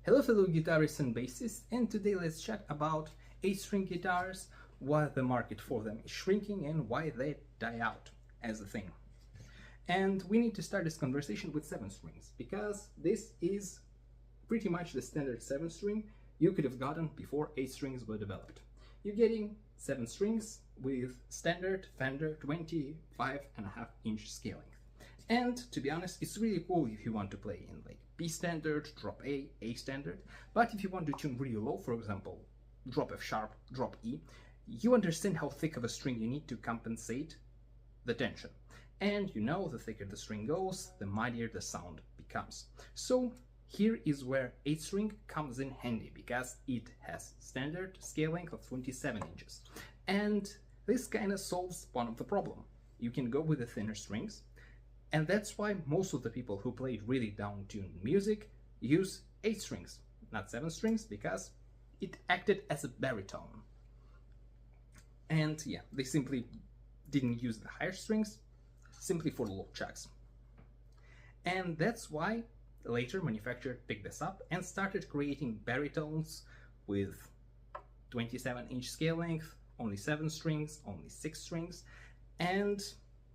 Hello fellow guitarists and bassists, and today let's chat about 8-string guitars, why the market for them is shrinking and why they die out as a thing. And we need to start this conversation with 7 strings, because this is pretty much the standard 7 string you could have gotten before 8 strings were developed. You're getting 7 strings with standard Fender 25.5-inch scale length. And to be honest, it's really cool if you want to play in like B standard, drop A standard, but if you want to tune really low, for example, drop F sharp, drop E, you understand how thick of a string you need to compensate the tension. And you know, the thicker the string goes, the mightier the sound becomes. So here is where 8 string comes in handy, because it has standard scale length of 27 inches. And this kind of solves one of the problem. You can go with the thinner strings, and that's why most of the people who played really down-tuned music use 8 strings, not 7 strings, because it acted as a baritone. And yeah, they simply didn't use the higher strings, simply for low chugs. And that's why later manufacturer picked this up and started creating baritones with 27-inch scale length, only 7 strings, only 6 strings, and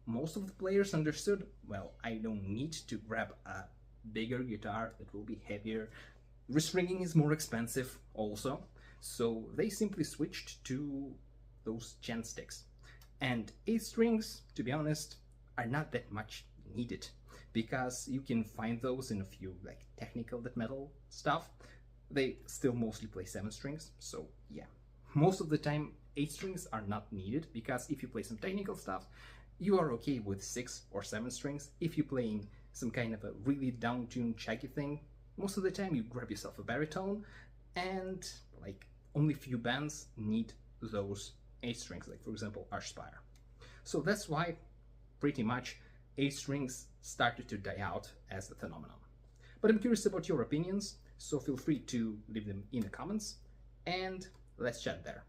most of the players understood, well, I don't need to grab a bigger guitar that will be heavier. Restringing is more expensive also, so they simply switched to those gen sticks. And 8 strings, to be honest, are not that much needed, because you can find those in a few like technical death metal stuff. They still mostly play 7 strings, so yeah. Most of the time 8 strings are not needed, because if you play some technical stuff, you are okay with 6 or 7 strings. If you're playing some kind of a really down-tuned chuggy thing, most of the time you grab yourself a baritone, and like only few bands need those 8 strings, like for example Archspire. So that's why pretty much 8 strings started to die out as a phenomenon. But I'm curious about your opinions, so feel free to leave them in the comments, and let's chat there.